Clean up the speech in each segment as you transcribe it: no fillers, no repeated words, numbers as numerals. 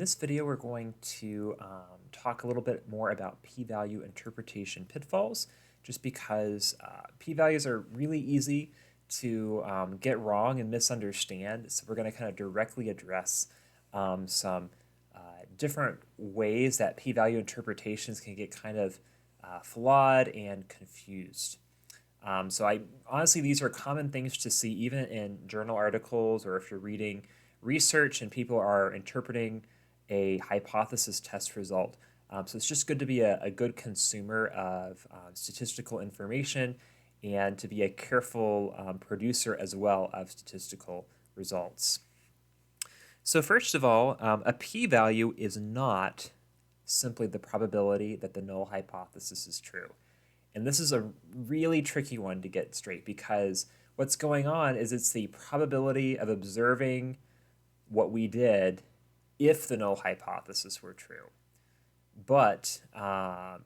this video, we're going to talk a little bit more about p-value interpretation pitfalls, just because p-values are really easy to get wrong and misunderstand. So we're going to kind of directly address some different ways that p-value interpretations can get kind of flawed and confused. So honestly, these are common things to see even in journal articles, or if you're reading research and people are interpreting a hypothesis test result. So it's just good to be a good consumer of statistical information and to be a careful producer as well of statistical results. So first of all, a p-value is not simply the probability that the null hypothesis is true. And this is a really tricky one to get straight, because what's going on is it's the probability of observing what we did if the null hypothesis were true. But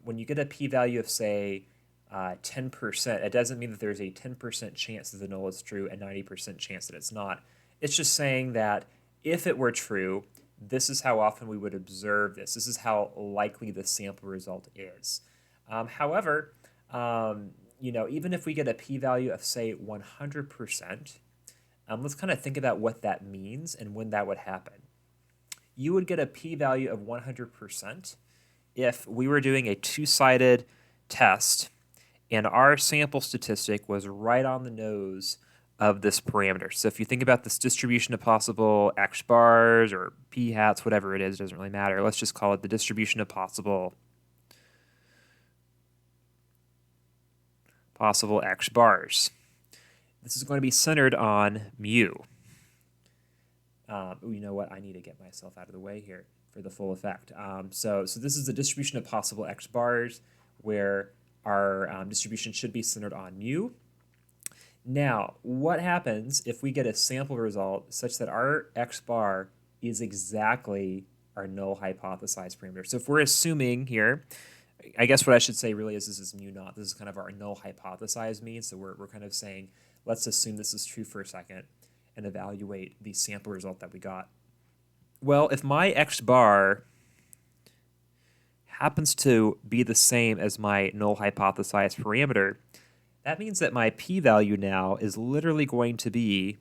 when you get a p-value of, say, 10%, it doesn't mean that there's a 10% chance that the null is true and 90% chance that it's not. It's just saying that if it were true, this is how often we would observe this. This is how likely the sample result is. However, even if we get a p-value of, say, 100%, let's kind of think about what that means and when that would happen. You would get a p-value of 100% if we were doing a two-sided test and our sample statistic was right on the nose of this parameter. So if you think about this distribution of possible x bars or p hats, whatever it is, it doesn't really matter. Let's just call it the distribution of possible x bars. This is going to be centered on mu. You know what? I need to get myself out of the way here for the full effect. So this is the distribution of possible x bars, where our distribution should be centered on mu. Now, what happens if we get a sample result such that our x bar is exactly our null hypothesized parameter? So if we're assuming here, I guess what I should say really is this is mu naught. This is kind of our null hypothesized mean. So we're kind of saying, let's assume this is true for a second and evaluate the sample result that we got. Well, if my x bar happens to be the same as my null hypothesized parameter, that means that my p-value now is literally going to be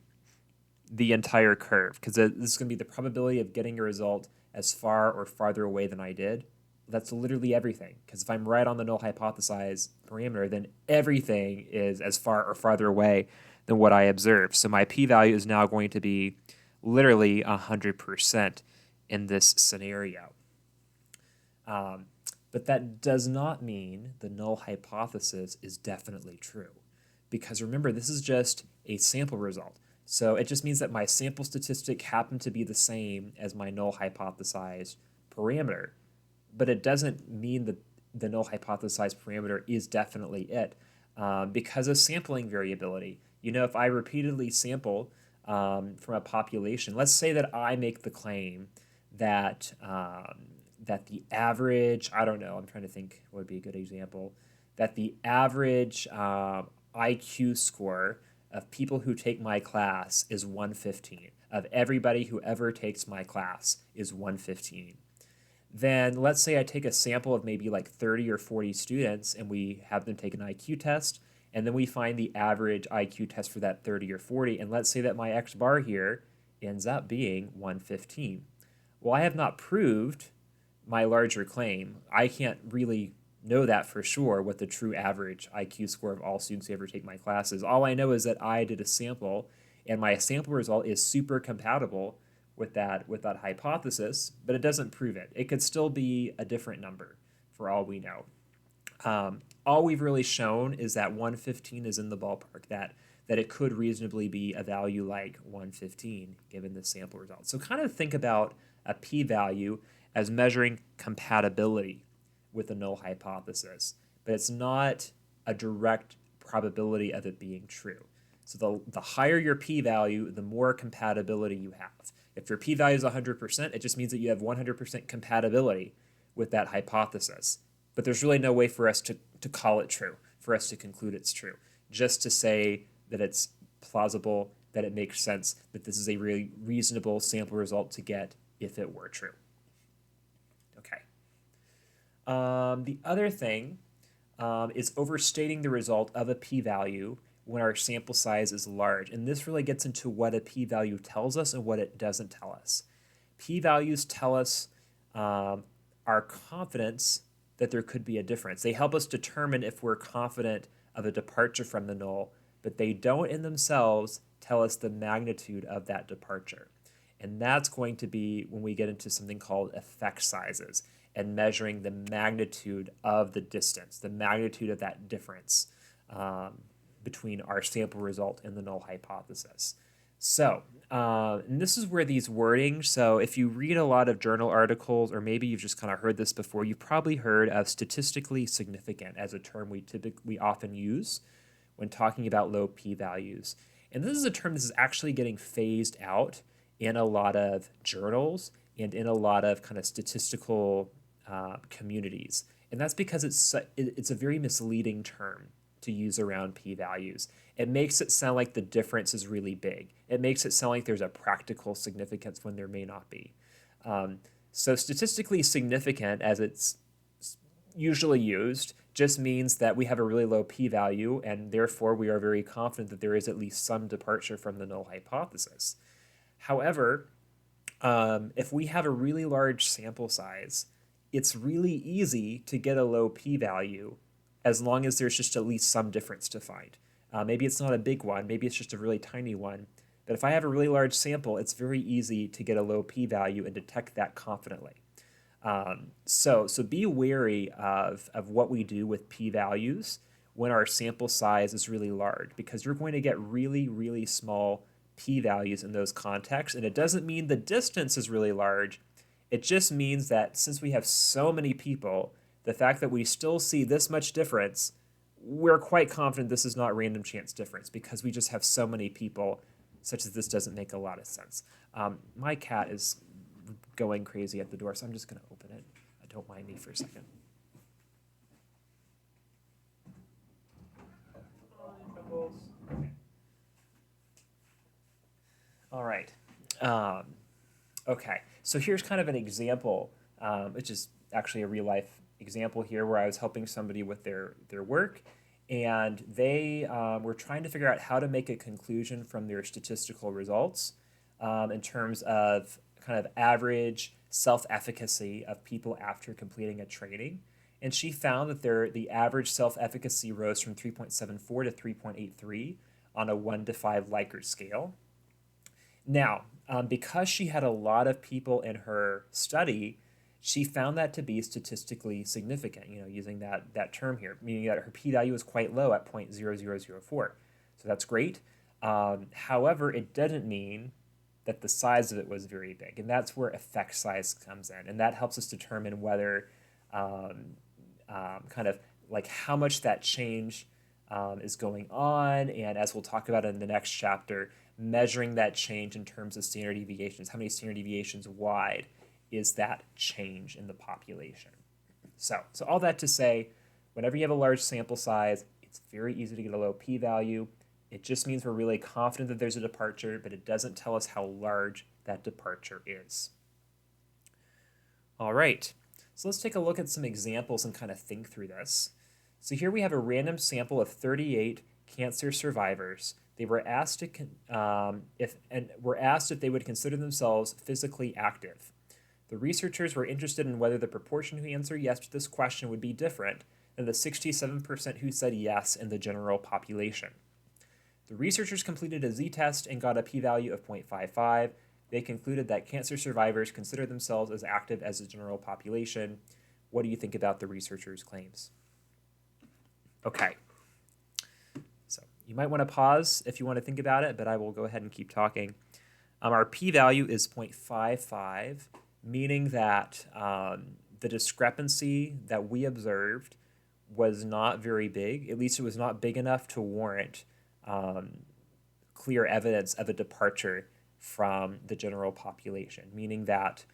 the entire curve, because this is going to be the probability of getting a result as far or farther away than I did. That's literally everything, because if I'm right on the null hypothesized parameter, then everything is as far or farther away than what I observed. So my p-value is now going to be literally 100% in this scenario. But that does not mean the null hypothesis is definitely true, because remember, this is just a sample result. So it just means that my sample statistic happened to be the same as my null hypothesized parameter, but it doesn't mean that the null hypothesized parameter is definitely it, because of sampling variability. If I repeatedly sample from a population, let's say that I make the claim that that the average, I don't know, I'm trying to think what would be a good example, that the average IQ score of people who take my class is 115. Of everybody who ever takes my class is 115. Then let's say I take a sample of maybe like 30 or 40 students and we have them take an IQ test, and then we find the average IQ test for that 30 or 40, and let's say that my x bar here ends up being 115. Well, I have not proved my larger claim. I can't really know that for sure, what the true average IQ score of all students who ever take my class is. All I know is that I did a sample, and my sample result is super compatible with that hypothesis, but it doesn't prove it. It could still be a different number for all we know. All we've really shown is that 115 is in the ballpark, that it could reasonably be a value like 115 given the sample result. So kind of think about a p-value as measuring compatibility with the null hypothesis, but it's not a direct probability of it being true. So the higher your p-value, the more compatibility you have. If your p-value is 100%, it just means that you have 100% compatibility with that hypothesis. But there's really no way for us to call it true, for us to conclude it's true. Just to say that it's plausible, that it makes sense, that this is a really reasonable sample result to get if it were true. The other thing is overstating the result of a p-value when our sample size is large. And this really gets into what a p-value tells us and what it doesn't tell us. P-values tell us our confidence that there could be a difference. They help us determine if we're confident of a departure from the null, but they don't in themselves tell us the magnitude of that departure. And that's going to be when we get into something called effect sizes and measuring the magnitude of the distance, the magnitude of that difference between our sample result and the null hypothesis. So, and this is where these wordings, so if you read a lot of journal articles, or maybe you've just kind of heard this before, you've probably heard of statistically significant as a term we often use when talking about low p-values. And this is a term that is actually getting phased out in a lot of journals and in a lot of kind of statistical communities. And that's because it's a very misleading term to use around p-values. It makes it sound like the difference is really big. It makes it sound like there's a practical significance when there may not be. So statistically significant, as it's usually used, just means that we have a really low p-value, and therefore we are very confident that there is at least some departure from the null hypothesis. However, if we have a really large sample size, it's really easy to get a low p-value as long as there's just at least some difference to find. Maybe it's not a big one, maybe it's just a really tiny one. But if I have a really large sample, it's very easy to get a low p-value and detect that confidently. So be wary of what we do with p-values when our sample size is really large, because you're going to get really, really small p-values in those contexts. And it doesn't mean the distance is really large. It just means that since we have so many people, the fact that we still see this much difference, we're quite confident this is not random chance difference because we just have so many people such that this doesn't make a lot of sense. My cat is going crazy at the door, so I'm just going to open it. Don't mind me for a second. All right. Okay, so here's kind of an example, which is actually a real life example here where I was helping somebody with their work, and they were trying to figure out how to make a conclusion from their statistical results in terms of kind of average self-efficacy of people after completing a training. And she found that the average self-efficacy rose from 3.74 to 3.83 on a 1 to 5 Likert scale. Now, because she had a lot of people in her study, she found that to be statistically significant, using that term here, meaning that her p-value was quite low at 0.0004. So that's great. However, it didn't mean that the size of it was very big, and that's where effect size comes in, and that helps us determine whether kind of like how much that change is going on, and as we'll talk about in the next chapter, measuring that change in terms of standard deviations. How many standard deviations wide is that change in the population? So all that to say, whenever you have a large sample size, it's very easy to get a low p-value. It just means we're really confident that there's a departure, but it doesn't tell us how large that departure is. All right, so let's take a look at some examples and kind of think through this. So here we have a random sample of 38 cancer survivors. They were asked if they would consider themselves physically active. The researchers were interested in whether the proportion who answered yes to this question would be different than the 67% who said yes in the general population. The researchers completed a z-test and got a p-value of 0.55. They concluded that cancer survivors consider themselves as active as the general population. What do you think about the researchers' claims? Okay. So you might want to pause if you want to think about it, but I will go ahead and keep talking. Our p-value is 0.55, meaning that the discrepancy that we observed was not very big. At least it was not big enough to warrant clear evidence of a departure from the general population, meaning that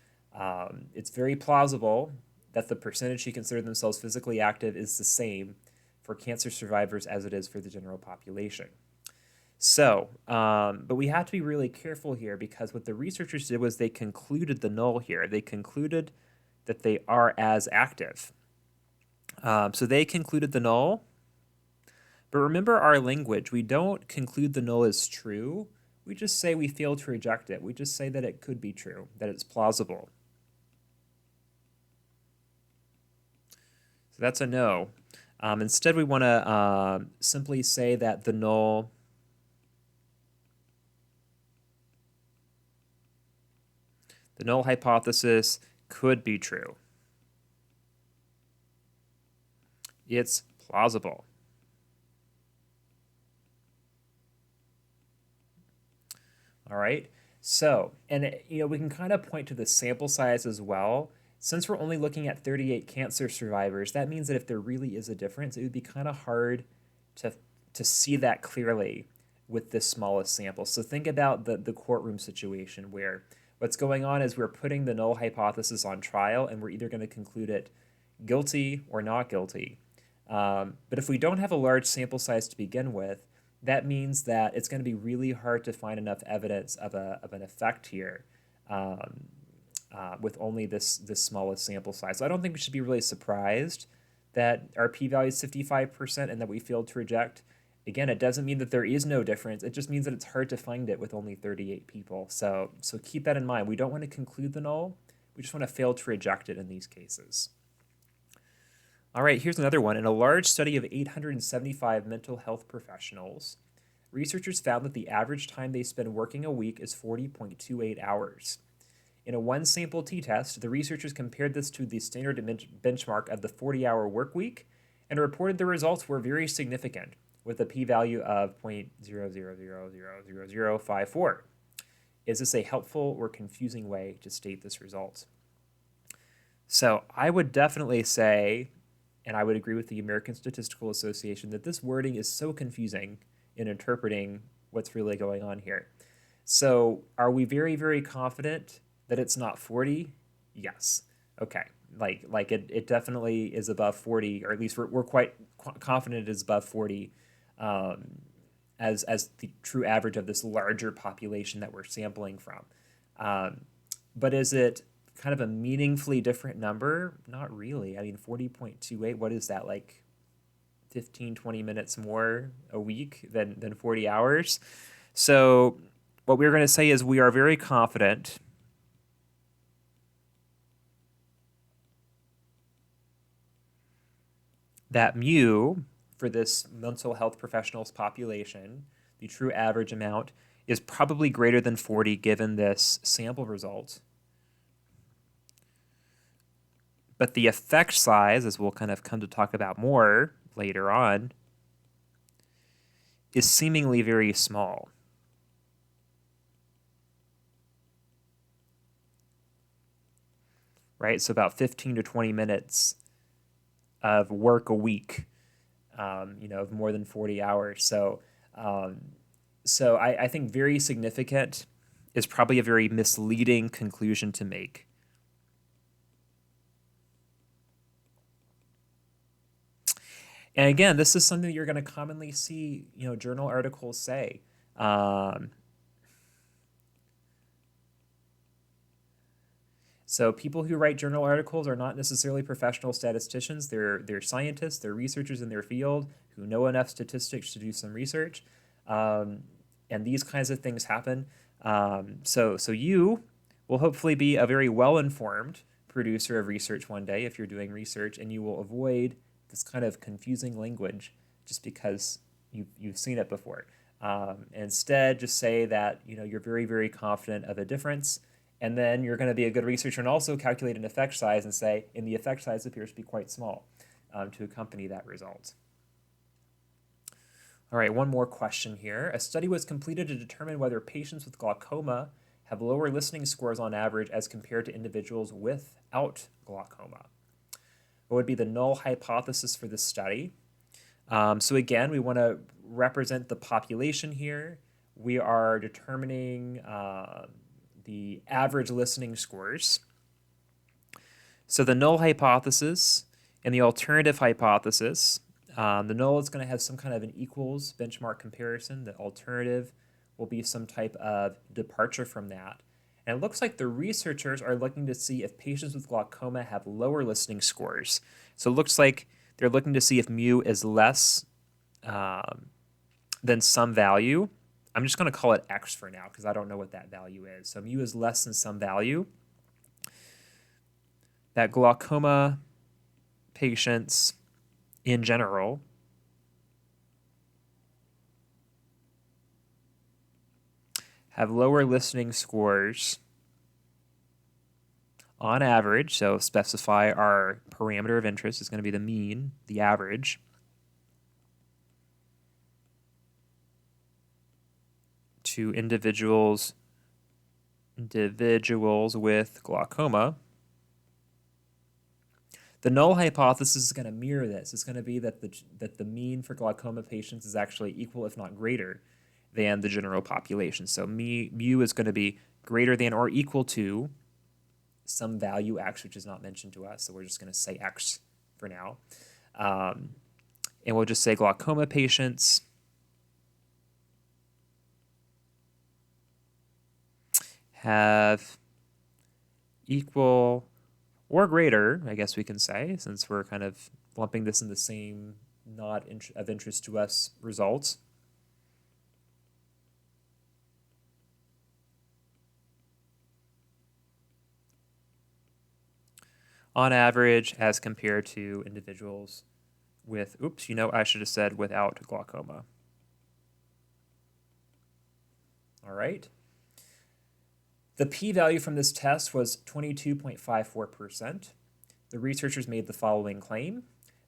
it's very plausible that the percentage who consider themselves physically active is the same for cancer survivors as it is for the general population. So, but we have to be really careful here, because what the researchers did was they concluded the null here. They concluded that they are as active. So they concluded the null. But remember our language. We don't conclude the null is true. We just say we fail to reject it. We just say that it could be true, that it's plausible. So that's a no. Instead, we want to simply say that the null hypothesis could be true. It's plausible. All right. So, and we can kind of point to the sample size as well. Since we're only looking at 38 cancer survivors, that means that if there really is a difference, it would be kind of hard to see that clearly with this smallest sample. So think about the courtroom situation where what's going on is we're putting the null hypothesis on trial, and we're either going to conclude it guilty or not guilty. But if we don't have a large sample size to begin with, that means that it's going to be really hard to find enough evidence of an effect here with only this smallest sample size. So I don't think we should be really surprised that our p-value is 55% and that we failed to reject. Again, it doesn't mean that there is no difference. It just means that it's hard to find it with only 38 people. So keep that in mind. We don't want to conclude the null. We just want to fail to reject it in these cases. All right, here's another one. In a large study of 875 mental health professionals, researchers found that the average time they spend working a week is 40.28 hours. In a one-sample t-test, the researchers compared this to the standard benchmark of the 40-hour work week and reported the results were very significant, with a p-value of 0.00000054. Is this a helpful or confusing way to state this result? So I would definitely say, and I would agree with the American Statistical Association, that this wording is so confusing in interpreting what's really going on here. So are we very, very confident that it's not 40? Yes. Okay. Like it definitely is above 40, or at least we're quite confident it is above 40 as the true average of this larger population that we're sampling from. But is it kind of a meaningfully different number? Not really. I mean, 40.28, what is that, like 15, 20 minutes more a week than 40 hours? So what we're going to say is we are very confident that mu for this mental health professionals population, the true average amount, is probably greater than 40 given this sample result. But the effect size, as we'll kind of come to talk about more later on, is seemingly very small. Right? So about 15 to 20 minutes of work a week, of more than 40 hours. So I think very significant is probably a very misleading conclusion to make. And again, this is something that you're going to commonly see, journal articles say. So people who write journal articles are not necessarily professional statisticians. They're scientists, they're researchers in their field who know enough statistics to do some research. And these kinds of things happen. So you will hopefully be a very well-informed producer of research one day if you're doing research, and you will avoid this kind of confusing language just because you've seen it before. Instead, just say that you're very, very confident of a difference, and then you're going to be a good researcher and also calculate an effect size and say, and the effect size appears to be quite small to accompany that result. All right, one more question here. A study was completed to determine whether patients with glaucoma have lower listening scores on average as compared to individuals without glaucoma. What would be the null hypothesis for this study? So again, we want to represent the population here. We are determining the average listening scores. So the null hypothesis and the alternative hypothesis, the null is going to have some kind of an equals benchmark comparison. The alternative will be some type of departure from that. And it looks like the researchers are looking to see if patients with glaucoma have lower listening scores. So it looks like they're looking to see if mu is less than some value. I'm just going to call it x for now because I don't know what that value is. So mu is less than some value. That glaucoma patients in general have lower listening scores on average. So specify our parameter of interest is going to be the mean, the average, to individuals with glaucoma. The null hypothesis is going to mirror this. It's going to be that the mean for glaucoma patients is actually equal, if not greater, than the general population. So mu is going to be greater than or equal to some value x, which is not mentioned to us. So we're just going to say x for now. And we'll just say glaucoma patients have equal or greater, I guess we can say, since we're kind of lumping this in the same not of interest to us results. On average, as compared to individuals with, I should have said without glaucoma. All right. The p-value from this test was 22.54%. The researchers made the following claim.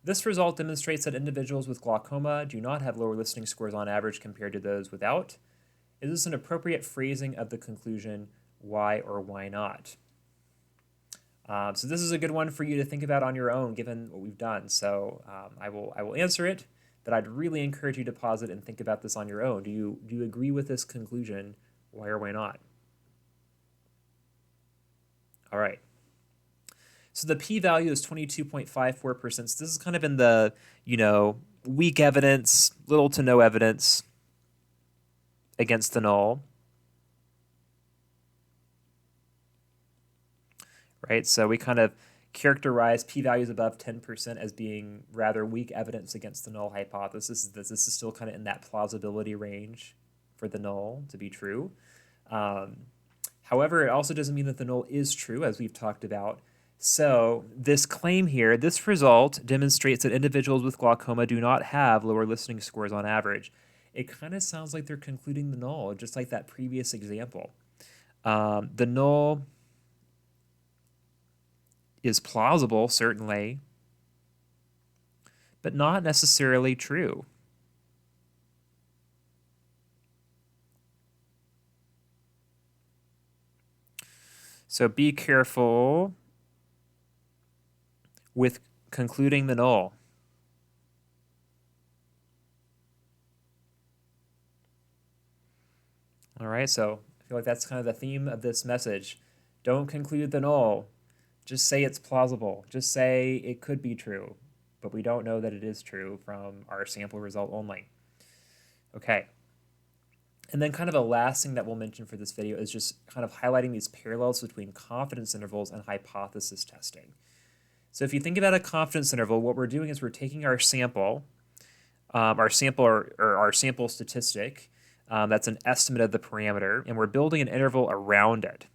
This result demonstrates that individuals with glaucoma do not have lower listening scores on average compared to those without. Is this an appropriate phrasing of the conclusion? Why or why not? So this is a good one for you to think about on your own, given what we've done. So I will answer it, but I'd really encourage you to pause it and think about this on your own. Do you agree with this conclusion? Why or why not? All right. So the p-value is 22.54%. So this is kind of in the, weak evidence, little to no evidence against the null. Right? So we kind of characterize p-values above 10% as being rather weak evidence against the null hypothesis. This is still kind of in that plausibility range for the null to be true. However, it also doesn't mean that the null is true, as we've talked about. So this claim here, this result demonstrates that individuals with glaucoma do not have lower listening scores on average. It kind of sounds like they're concluding the null, just like that previous example. The null is plausible, certainly, but not necessarily true. So be careful with concluding the null. All right, so I feel like that's kind of the theme of this message. Don't conclude the null. Just say it's plausible. Just say it could be true, but we don't know that it is true from our sample result only. Okay. And then kind of a last thing that we'll mention for this video is just kind of highlighting these parallels between confidence intervals and hypothesis testing. So if you think about a confidence interval, what we're doing is we're taking our sample or our sample statistic, that's an estimate of the parameter, and we're building an interval around it.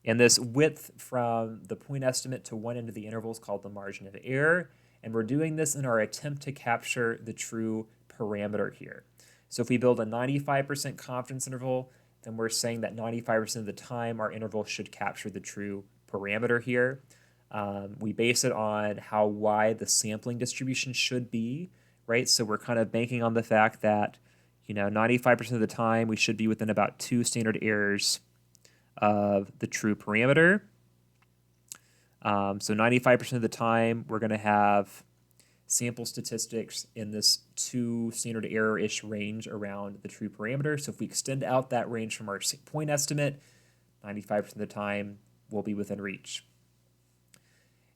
And this width from the point estimate to one end of the interval is called the margin of error, and we're doing this in our attempt to capture the true parameter here. So if we build a 95% confidence interval, then we're saying that 95% of the time our interval should capture the true parameter here. We base it on how wide the sampling distribution should be, right? So we're kind of banking on the fact that, 95% of the time we should be within about 2 standard errors of the true parameter. So 95% of the time we're going to have sample statistics in this 2 standard error-ish range around the true parameter. So if we extend out that range from our point estimate, 95% of the time we'll be within reach.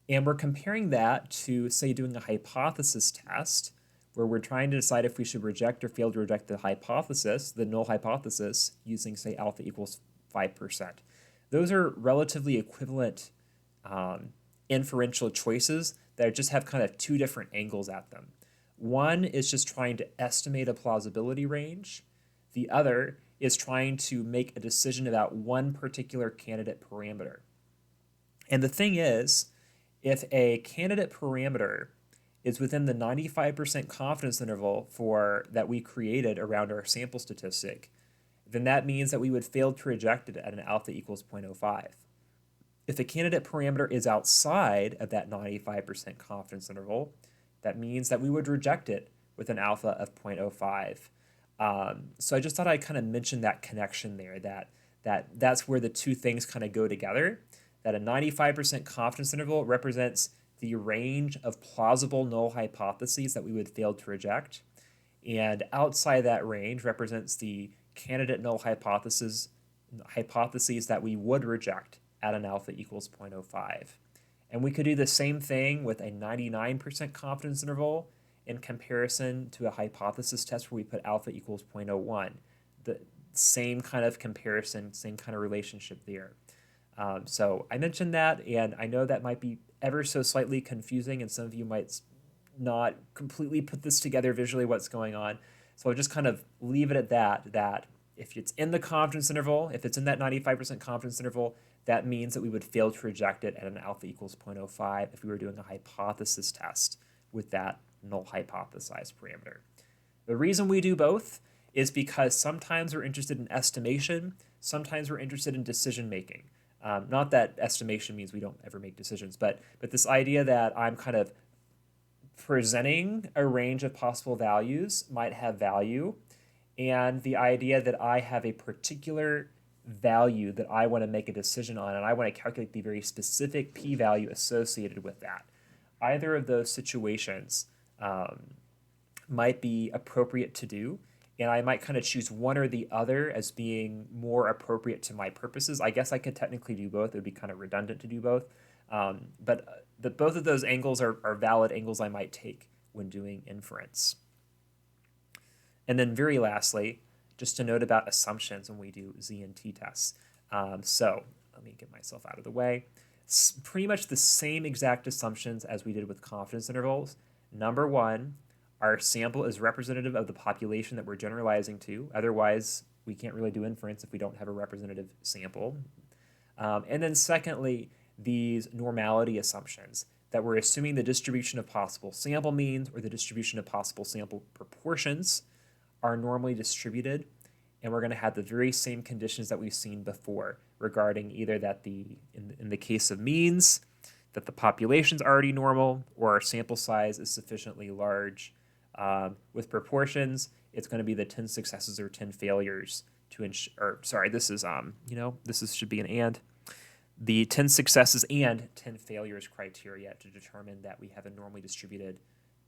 And we're comparing that to, say, doing a hypothesis test, where we're trying to decide if we should reject or fail to reject the hypothesis, the null hypothesis, using, say, alpha equals 5%. Those are relatively equivalent inferential choices. that just have kind of two different angles at them. One is just trying to estimate a plausibility range. The other is trying to make a decision about one particular candidate parameter. And the thing is, if a candidate parameter is within the 95% confidence interval that we created around our sample statistic, then that means that we would fail to reject it at an alpha equals 0.05. If a candidate parameter is outside of that 95% confidence interval, that means that we would reject it with an alpha of 0.05. So I just thought I'd kind of mention that connection there, that's where the two things kind of go together, that a 95% confidence interval represents the range of plausible null hypotheses that we would fail to reject, and outside that range represents the candidate null hypotheses that we would reject at an alpha equals 0.05. And we could do the same thing with a 99% confidence interval in comparison to a hypothesis test where we put alpha equals 0.01. The same kind of comparison, same kind of relationship there. So I mentioned that, and I know that might be ever so slightly confusing, and some of you might not completely put this together visually what's going on. So I'll just kind of leave it at that if it's in the confidence interval, if it's in that 95% confidence interval, that means that we would fail to reject it at an alpha equals 0.05 if we were doing a hypothesis test with that null hypothesized parameter. The reason we do both is because sometimes we're interested in estimation, sometimes we're interested in decision making. Not that estimation means we don't ever make decisions, but this idea that I'm kind of presenting a range of possible values might have value, and the idea that I have a particular value that I want to make a decision on, and I want to calculate the very specific p-value associated with that. Either of those situations might be appropriate to do, and I might kind of choose one or the other as being more appropriate to my purposes. I guess I could technically do both. It would be kind of redundant to do both. But both of those angles are valid angles I might take when doing inference. And then very lastly, just a note about assumptions when we do Z and T tests. So let me get myself out of the way. It's pretty much the same exact assumptions as we did with confidence intervals. Number one, our sample is representative of the population that we're generalizing to. Otherwise, we can't really do inference if we don't have a representative sample. And then secondly, these normality assumptions, that we're assuming the distribution of possible sample means or the distribution of possible sample proportions are normally distributed, and we're going to have the very same conditions that we've seen before regarding either that in the case of means, that the population's already normal or our sample size is sufficiently large. With proportions, it's going to be the 10 successes or 10 failures to ensure, or sorry, this is, should be an and. The 10 successes and 10 failures criteria to determine that we have a normally distributed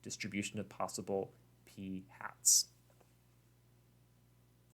distribution of possible p hats.